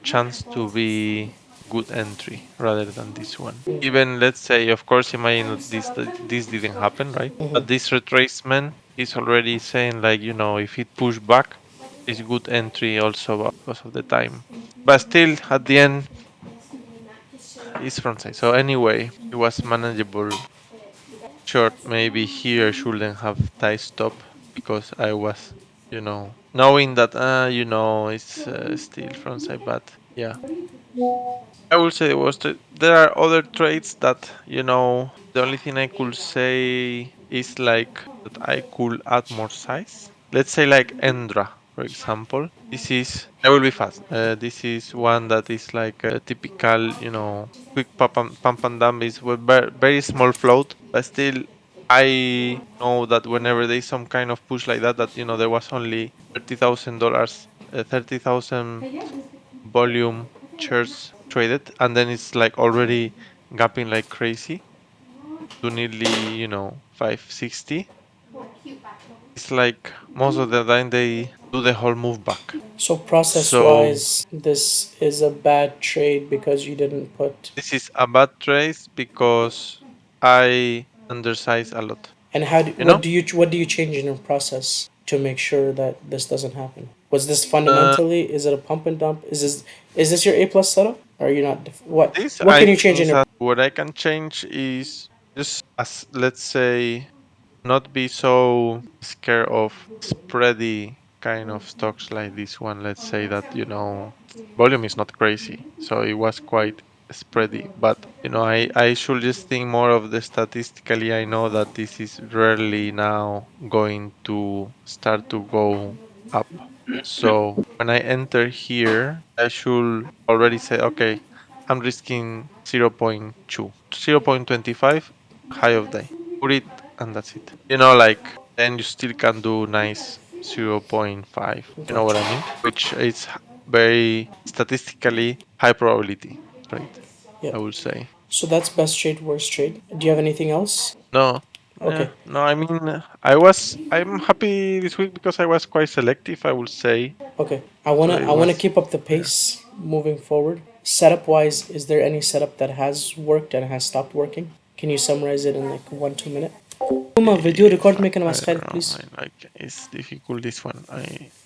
chance to be good entry rather than this one. Even, let's say, of course, imagine that this didn't happen, right? But this retracement is already saying, like, if it push back, it's good entry also because of the time. But still, at the end, it's front side. So anyway, it was manageable. Short, maybe here shouldn't have tie stop because I was, knowing that, it's still frontside, but yeah. I will say there are other trades that, the only thing I could say is like that I could add more size. Let's say like Endra, for example. I will be fast. This is one that is like a typical, quick pump and dump is with very small float, but still I know that whenever there is some kind of push like that, there was only $30,000, 30,000 volume shares traded, and then it's like already gapping like crazy to nearly 560. It's like most of the time they do the whole move back. So process So wise, this is a bad trade because you didn't put. this is a bad trade because I undersize a lot. And You know, what do you change in your process to make sure that this doesn't happen? Was this uh, fundamentally? Is it a pump and dump? Is this your A plus setup? Or are you not? this What I can you change in think your? that what I can change is just, as let's say, not be so scared of spready kind of stocks like this one. Let's say that, volume is not crazy, so it was quite spready. But, I should just think more of the statistically. I know that this is rarely now going to start to go up. So when I enter here, I should already say, okay, I'm risking 0.2, 0.25 high of day. Put it, and that's it. Like, then you still can do nice 0.5. You know what Gotcha. I mean? Which is very statistically high probability, right? Yeah. I would say. So that's best trade, worst trade. Do you have anything else? No, Okay. yeah, no. I mean, I'm happy this week because I was quite selective, I would say. Okay. So it I wanna was, keep up the yeah. pace moving forward. Setup wise, is there any setup that has worked and has stopped working? Can you summarize it in like 1 2 minute? ما فيديو ريكورد I ممكن مع don't خالد know. please. Like, it's difficult this one.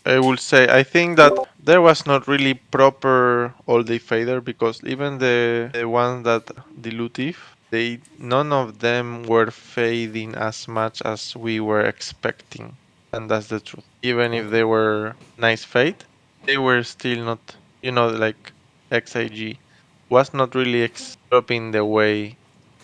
I will say I think that there was not really proper all day fader because even the ones that dilutive, they none of them were fading as much as we were expecting, and that's the truth. Even if Okay. they were nice fade, they were still not. Like XIG was not really dropping the way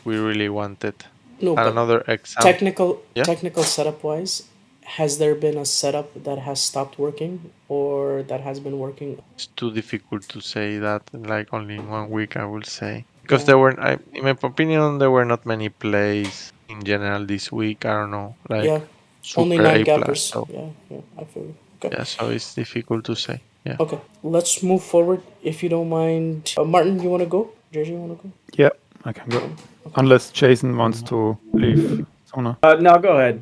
we really wanted. No, And but another example, yeah. technical setup wise, has there been a setup that has stopped working or that has been working? It's too difficult to say that in like only in 1 week, I will say. Because Yeah, in my opinion, there were not many plays in general this week. I don't know, yeah. like Only super nine A plus. gappers. So Yeah, yeah. I feel you. Okay. yeah, so it's difficult to say. Yeah. Okay. Let's move forward if you don't mind. Martin, you want to go? JJ, you want to go? Yeah, I can go. Okay. Unless Jason wants to leave sooner. No, go ahead.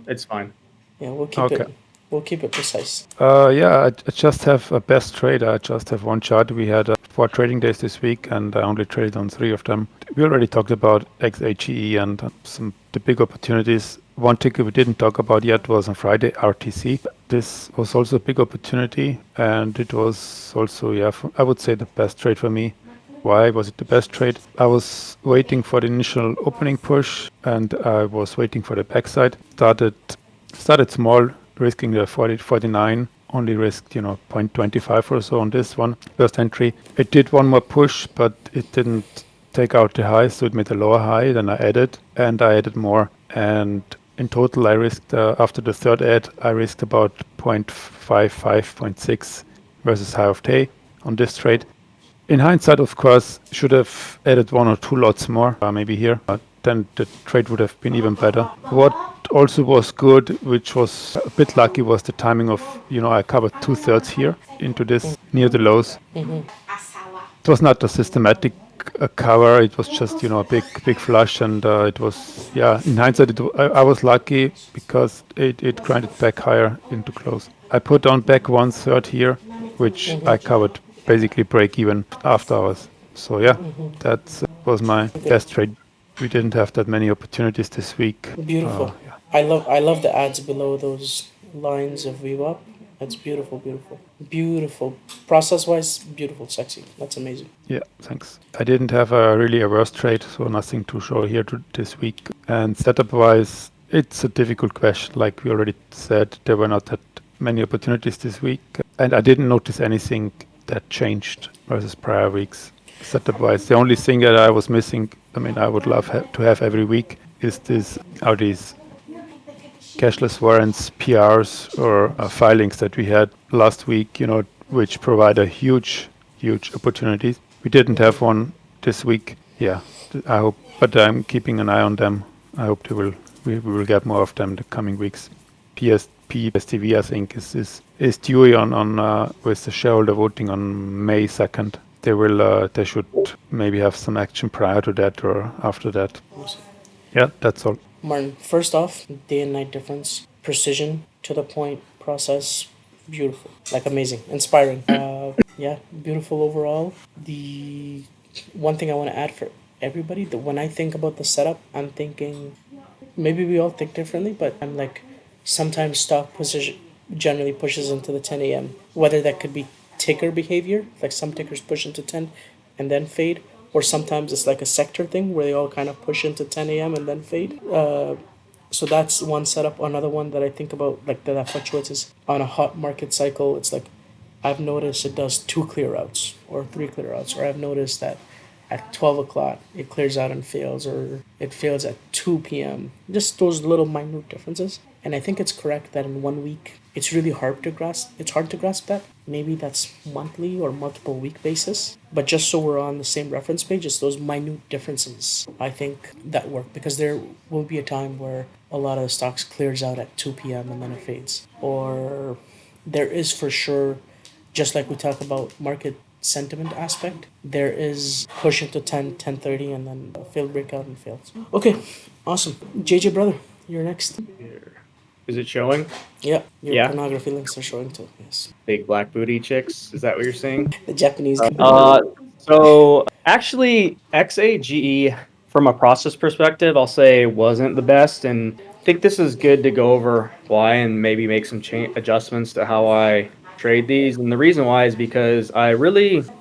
It's fine. Yeah, we'll keep Okay. it. We'll keep it precise. Yeah, I just have a best trade. I just have one chart. We had 4 trading days this week, and I only traded on 3 of them. We already talked about XAGE and some the big opportunities. One ticket we didn't talk about yet was on Friday, RTC. This was also a big opportunity, and it was also, yeah, I would say the best trade for me. Why was it the best trade? I was waiting for the initial opening push, and I was waiting for the backside. Started small, risking the 49, only risked, 0.25 or so on this one, first entry. It did one more push, but it didn't take out the high, so it made a lower high. Then I added, and I added more. And in total, I risked, after the third add, I risked about 0.55, 0.6 versus high of day on this trade. In hindsight, of course, should have added 1 or 2 lots more, maybe here. Then the trade would have been even better. What also was good, which was a bit lucky, was the timing of, I covered 2/3 here into this near the lows. It was not a systematic cover. It was just, a big flush, and it was, yeah. In hindsight, I was lucky because it grinded back higher into close. I put on back 1/3 here, which I covered basically break even after hours. So yeah, that was my best trade. We didn't have that many opportunities this week. Beautiful. Yeah. I love the ads below those lines of VWAP. That's beautiful, beautiful, beautiful. Process wise, beautiful, sexy. That's amazing. Yeah, thanks. I didn't have really a worse trade, so nothing to show here this week. And setup wise, it's a difficult question. Like we already said, there were not that many opportunities this week, and I didn't notice anything that changed versus prior weeks. Setup wise, the only thing that I was missing, I would love to have every week, is these cashless warrants, PRs, or filings that we had last week, which provide a huge opportunity. We didn't have one this week. Yeah, I hope, but I'm keeping an eye on them. I hope we will get more of them the coming weeks. PSTV, I think, is due on with the shareholder voting on May 2nd. They should maybe have some action prior to that or after that. Awesome. Yeah, that's all. Martin, first off, day and night difference, precision, to the point, process, beautiful, like amazing, inspiring. Yeah, beautiful overall. The one thing I want to add for everybody that when I think about the setup, I'm thinking maybe we all think differently, but I'm like sometimes stock position generally pushes into the 10 a.m. Whether that could be ticker behavior, like some tickers push into 10 and then fade, or sometimes it's like a sector thing where they all kind of push into 10 a.m. and then fade. So that's one setup. Another one that I think about, like that fluctuates, is on a hot market cycle. It's like I've noticed it does 2 clear outs or 3 clear outs, or I've noticed that at 12 o'clock it clears out and fails, or it fails at 2 p.m. Just those little minute differences. And I think it's correct that in 1 week it's really hard to grasp. It's hard to grasp that. Maybe that's monthly or multiple week basis. But just so we're on the same reference page, it's those minute differences I think that work, because there will be a time where a lot of the stocks clears out at 2 p.m. and then it fades. Or there is for sure, just like we talk about market sentiment aspect, there is push into 10, 10:30, and then a failed breakout and fails. Okay, awesome. JJ brother, you're next. Here. Is it showing? Yeah, your Yeah. pornography links are showing too. Yes. Big black booty chicks. Is that what you're saying? The Japanese guy. So actually, XAGE from a process perspective, I'll say wasn't the best, and I think this is good to go over why and maybe make some adjustments to how I trade these. And the reason why is because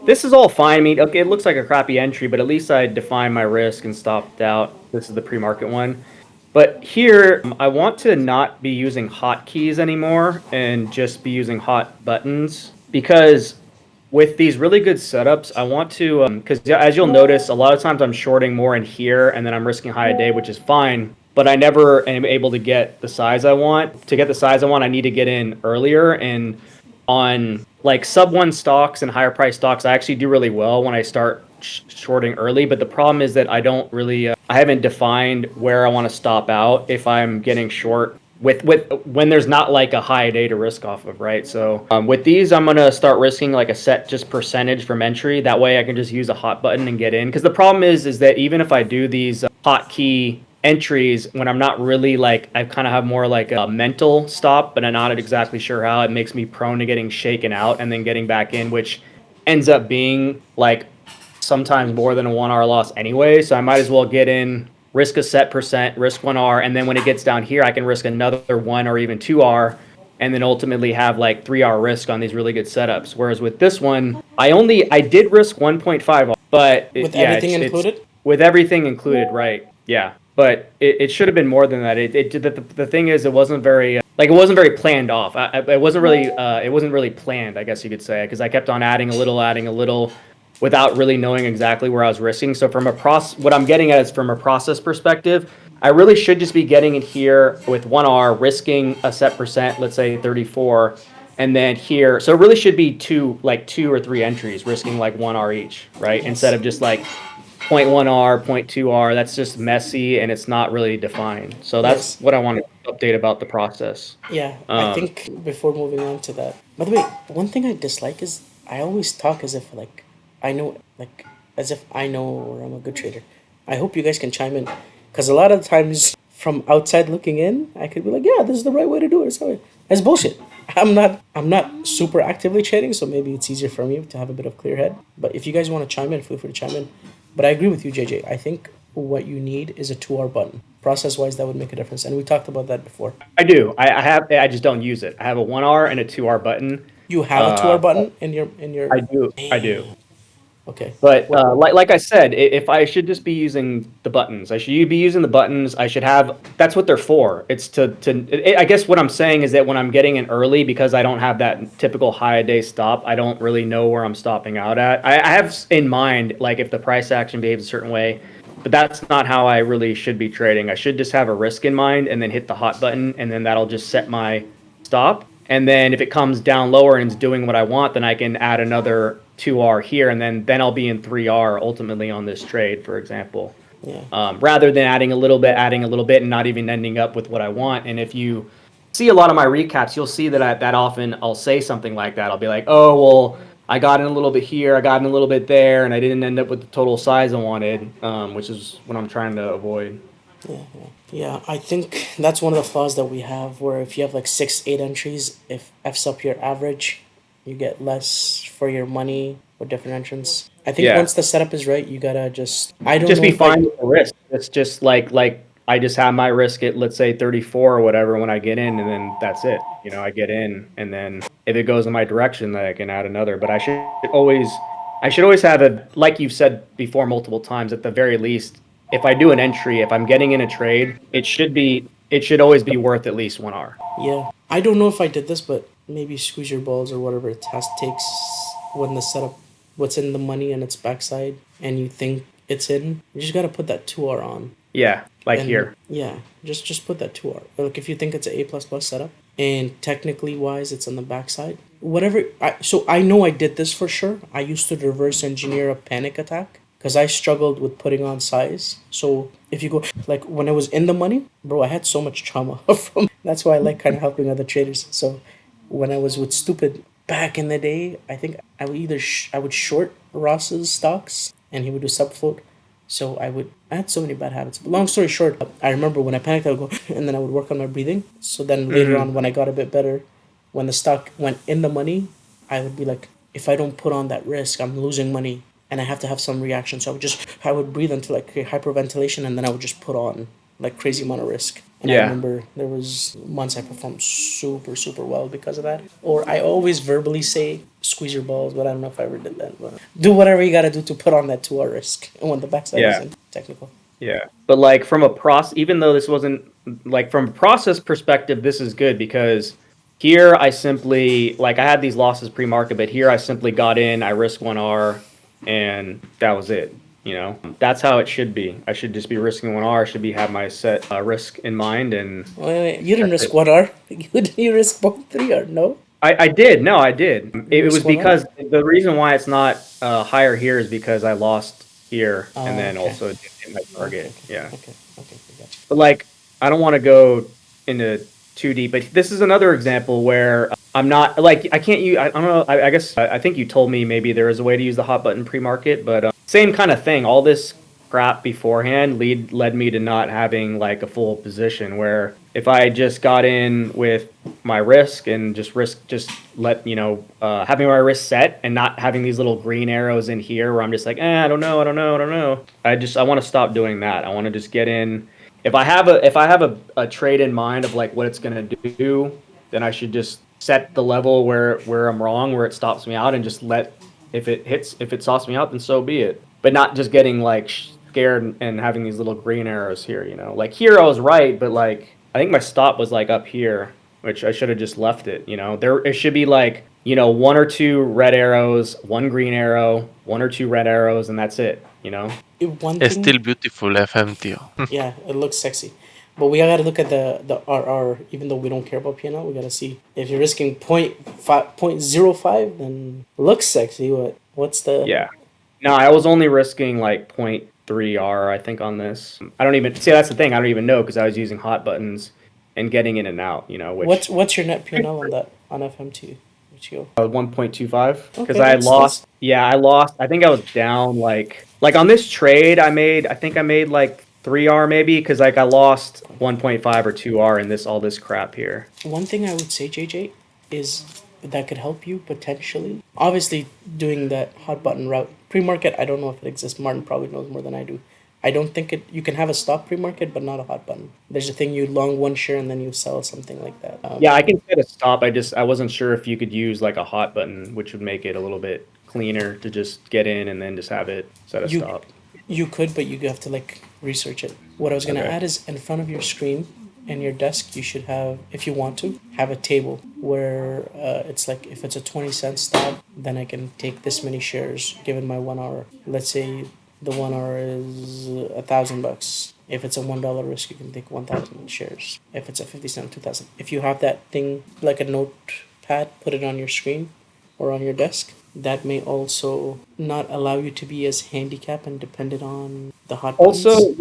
this is all fine. I mean, okay, it looks like a crappy entry, but at least I defined my risk and stopped out. This is the pre-market one. But here, I want to not be using hotkeys anymore and just be using hot buttons, because with these really good setups, I want to, because as you'll notice, a lot of times I'm shorting more in here and then I'm risking high a day, which is fine. but I never am able to get the size I want. To get the size I want, I need to get in earlier. And on like sub one stocks and higher price stocks, I actually do really well when I start shorting early. But the problem is that I don't really, I haven't defined where I want to stop out if I'm getting short with when there's not like a high day to risk off of, right? So with these, I'm gonna start risking like a set just percentage from entry. That way, I can just use a hot button and get in. Because the problem is that even if I do these hotkey entries, when I'm not really like, I kind of have more like a mental stop, but I'm not exactly sure how, it makes me prone to getting shaken out and then getting back in, which ends up being like sometimes more than a 1R loss anyway. So I might as well get in, risk a set percent, risk 1R, and then when it gets down here, I can risk another 1 or even 2R, and then ultimately have like 3R risk on these really good setups. Whereas with this one, I did risk 1.5R, but With everything included? with everything included, right? Yeah, but it should have been more than that. The thing is, it wasn't very like it wasn't very planned off. It wasn't really planned, I guess you could say, because I kept on adding a little, without really knowing exactly where I was risking. So from what I'm getting at is from a process perspective, I really should just be getting in here with 1R, risking a set percent, let's say 34, and then here. So it really should be two or three entries, risking like 1R each, right? Yes. Instead of just like 0.1R, 0.2R. That's just messy and it's not really defined. So that's Yes. what I want to update about the process. Yeah, I think before moving on to that. By the way, one thing I dislike is I always talk as if like I know, like as if I know or I'm a good trader. I hope you guys can chime in, because a lot of times from outside looking in, I could be like, yeah, this is the right way to do it. It's bullshit. I'm not super actively trading, so maybe it's easier for me to have a bit of clear head. But if you guys want to chime in, feel free to chime in. But I agree with you, JJ. I think what you need is a 2R button. Process wise, that would make a difference, and we talked about that before. I do. I just don't use it. I have a 1R and a 2R button. You have a 2R button in your. I do. I do. Okay. But like I said, if I should just be using the buttons, I should be using the buttons. I should have. That's what they're for. It's I guess what I'm saying is that when I'm getting in early, because I don't have that typical high day stop, I don't really know where I'm stopping out at. I have in mind like if the price action behaves a certain way, but that's not how I really should be trading. I should just have a risk in mind and then hit the hot button, and then that'll just set my stop. And then if it comes down lower and it's doing what I want, then I can add another 2R here, and then I'll be in 3R ultimately on this trade, for example. Yeah. Rather than adding a little bit, and not even ending up with what I want. And if you see a lot of my recaps, you'll see that that often I'll say something like that. I'll be like, oh, well, I got in a little bit here, I got in a little bit there, and I didn't end up with the total size I wanted, which is what I'm trying to avoid. Yeah, I think that's one of the flaws that we have, where if you have like 6, 8 entries, if F's up your average, you get less for your money with different entrants. I think Yeah. once the setup is right, you gotta just. I don't Just know be if I- fine with the risk. It's just like I just have my risk at, let's say, 34 or whatever when I get in, and then that's it. You know, I get in, and then if it goes in my direction, then I can add another. But I should always have a, like you've said before multiple times, at the very least, if I do an entry, if I'm getting in a trade, it should always be worth at least 1R. Yeah, I don't know if I did this, but maybe squeeze your balls or whatever it takes when the setup, what's in the money and its backside, and you think it's in. You just gotta put that 2R on. Yeah, like And here. Yeah, just put that 2R. Like if you think it's an A++ setup, and technically wise, it's on the backside. Whatever. So I know I did this for sure. I used to reverse engineer a panic attack because I struggled with putting on size. So if you go like when I was in the money, bro, I had so much trauma from. That's why I like kind of helping other traders. So when I was with stupid back in the day, I think I would either I would short Ross's stocks and he would do sub float. So I had so many bad habits. But long story short, I remember when I panicked, I would go and then I would work on my breathing. So then later on, when I got a bit better, when the stock went in the money, I would be like, if I don't put on that risk, I'm losing money and I have to have some reaction. So I would breathe until like hyperventilation, and then I would just put on like crazy amount of risk. And I Yeah. remember there was months I performed super, super well because of that. Or I always verbally say, squeeze your balls, but I don't know if I ever did that. But do whatever you got to do to put on that 2R risk. And when the backside Yeah. isn't technical. Yeah. But like from a even though this wasn't like from a process perspective, this is good because here I simply like I had these losses pre-market, but here I simply got in, I risked 1R, and that was it. You know, that's how it should be. I should just be risking 1R. I should be have my set risk in mind, and Wait, you didn't that's risk it. 1R. You risk both 3R, no? I did. No, I did. You It was risk 1R? because the reason why it's not higher here is because I lost here and then Okay. also didn't hit my target. Yeah. Okay, I got you. But like, I don't want to go into too deep, but this is another example where I'm not like I can't use. I don't know. I guess I think you told me maybe there is a way to use the hot button pre-market, but same kind of thing. All this crap beforehand led me to not having like a full position. Where if I just got in with my risk and just let having my risk set and not having these little green arrows in here where I'm just like, I don't know. I want to stop doing that. I want to just get in. If I have a trade in mind of like what it's gonna do, then I should just set the level where I'm wrong, where it stops me out, and just let if it stops me out, then so be it. But not just getting like scared and having these little green arrows here. Like here I was right, but like I think my stop was like up here, which I should have just left it. There it should be like 1 or 2 red arrows, 1 green arrow, 1 or 2 red arrows, and that's it. One It's thing, still beautiful, FMTO. yeah, it looks sexy. But we gotta look at the RR, even though we don't care about P&L, we gotta see if you're risking 0.05, then looks sexy. What's the Yeah. No, I was only risking like 0.3R, I think, on this. I don't even see. That's the thing. I don't even know because I was using hot buttons and getting in and out. Which what's your net P&L on that on FMT? Which you 1.25 because Okay, I that's lost. Yeah, I lost. I think I was down like on this trade. I think I made like 3R maybe because like I lost 1.5 or 2R in all this crap here. one thing I would say, JJ, is that could help you potentially. Obviously, doing that hot button route pre-market, I don't know if it exists. Martin probably knows more than I do. I don't think it. You can have a stop pre-market, but not a hot button. There's a thing you long one share and then you sell something like that. Yeah, I can set a stop. I wasn't sure if you could use like a hot button, which would make it a little bit cleaner to just get in and then just have it set a You stop. you could, but you have to like research it. What I was gonna Okay. add is in front of your screen and your desk, you should have, if you want to, have a table where it's like if it's a 20-cent stop, then I can take this many shares given my 1 hour. Let's say the 1 hour is $1,000. If it's a $1 risk, you can take 1,000 shares. If it's a 50 cent, 2,000. If you have that thing like a notepad, put it on your screen or on your desk. That may also not allow you to be as handicapped and dependent on the hot buttons. Also,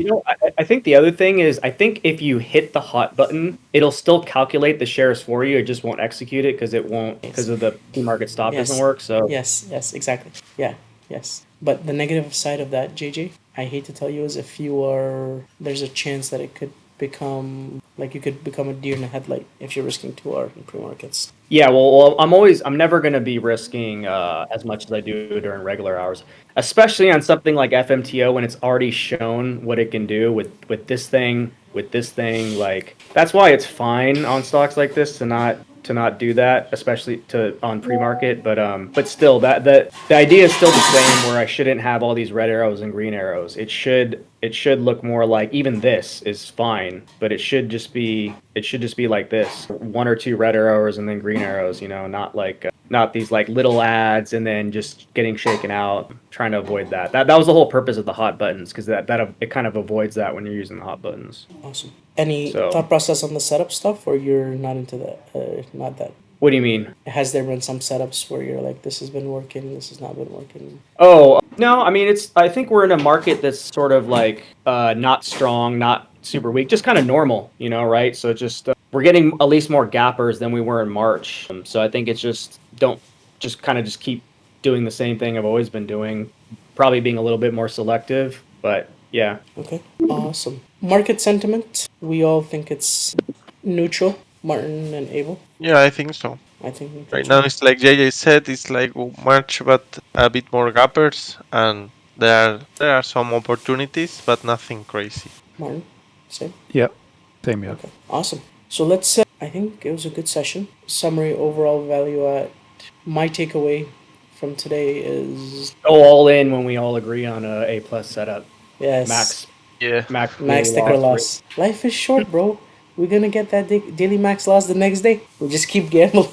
I think the other thing is I think if you hit the hot button, it'll still calculate the shares for you. It just won't execute it because it won't because of the pre-market stop Yes. doesn't work. So Yes, exactly. Yeah, yes. But the negative side of that, JJ, I hate to tell you, is if you are, there's a chance that it could become, like you could become a deer in a headlight if you're risking 2R in pre-markets. yeah, well, I'm never going to be risking as much as I do during regular hours, especially on something like FMTO when it's already shown what it can do with this thing, with this thing. Like that's why it's fine on stocks like this to not do that, especially on pre-market. But still, the idea is still the same. Where I shouldn't have all these red arrows and green arrows. It should look more like even this is fine, but it should just be like this: 1 or 2 red arrows and then green arrows. Not like not these like little ads and then just getting shaken out. Trying to avoid that. That was the whole purpose of the hot buttons because that it kind of avoids that when you're using the hot buttons. Awesome. Any So- thought process on the setup stuff, or you're not into that? Not that. What do you mean? Has there been some setups where you're like, this has been working, this has not been working? Oh, no, I mean I think we're in a market that's sort of like not strong, not super weak, just kind of normal, right? So just we're getting at least more gappers than we were in March. So I think it's just just keep doing the same thing I've always been doing, probably being a little bit more selective, but yeah. Okay, awesome. Market sentiment, we all think it's neutral. Martin and Abel, Yeah, I think so. I think Right neutral. now, it's like JJ said, it's like March, but a bit more gappers, and there are some opportunities, but nothing crazy. Martin, same? Yeah, same here. Okay, awesome. So let's, I think it was a good session. Summary, overall value at, my takeaway from today is, Go all in when we all agree on a A+ setup. yes, Max Yeah. max take or loss. Life is short, bro. we're gonna get that daily max loss the next day. We just keep gambling.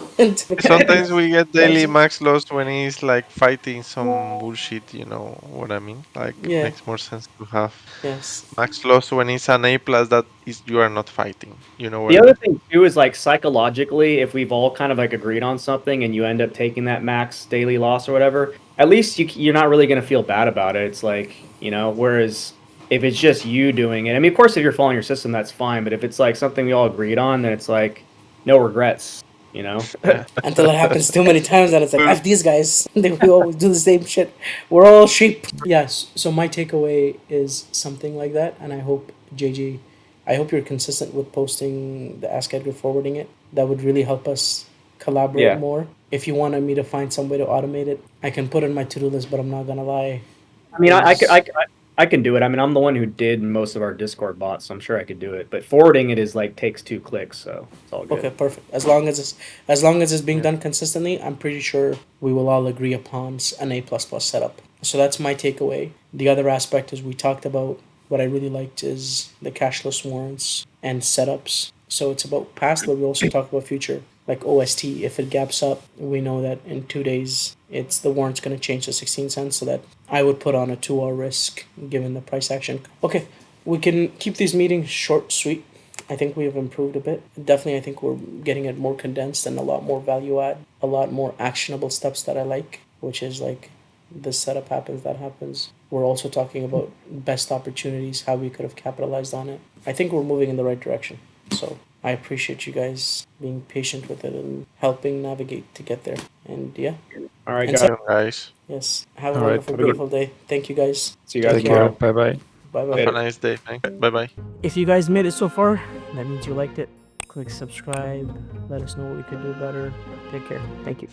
Sometimes we get daily max loss when he's like fighting some bullshit, you know what I mean? Like Yeah. makes more sense to have Yes. max loss when it's an A plus that is you are not fighting. You know what The I other mean? thing too is like psychologically, if we've all kind of like agreed on something and you end up taking that max daily loss or whatever, at least you're not really going to feel bad about it. It's like, you know, whereas if it's just you doing it, I mean, of course, if you're following your system, that's fine. But if it's like something we all agreed on, then it's like no regrets, you know? Yeah. Until it happens too many times, and it's like, F these guys. We always do the same shit. We're all sheep. Yes. So my takeaway is something like that, and I hope JJ, I hope you're consistent with posting the Ask Edgar, forwarding it. That would really help us collaborate Yeah. more. If you wanted me to find some way to automate it, I can put it in my to-do list, but I'm not gonna lie. I mean, There's- I can do it. I mean, I'm the one who did most of our Discord bots, so I'm sure I could do it. But forwarding it is like takes 2 clicks, so it's all good. Okay, perfect. As long as it's being done consistently, I'm pretty sure we will all agree upon an A plus plus setup. So that's my takeaway. The other aspect is we talked about what I really liked is the cashless warrants and setups. So it's about past, but we also talk about future. Like OST, if it gaps up, we know that in 2 days, it's the warrant's going to change to 16 cents. So that I would put on a 2-hour risk given the price action. Okay, we can keep these meetings short, sweet. I think we have improved a bit. Definitely, I think we're getting it more condensed and a lot more value add, a lot more actionable steps that I like, which is like this setup happens, that happens. We're also talking about best opportunities, how we could have capitalized on it. I think we're moving in the right direction. So I appreciate you guys being patient with it and helping navigate to get there. And yeah, All right, And guys. Guys, yes, have a All right. wonderful, Have a good- beautiful day. Thank you guys. See you guys Take care. tomorrow. Bye bye. Bye bye. have a nice day. Bye bye. If you guys made it so far, that means you liked it. Click subscribe. Let us know what we could do better. Take care. Thank you.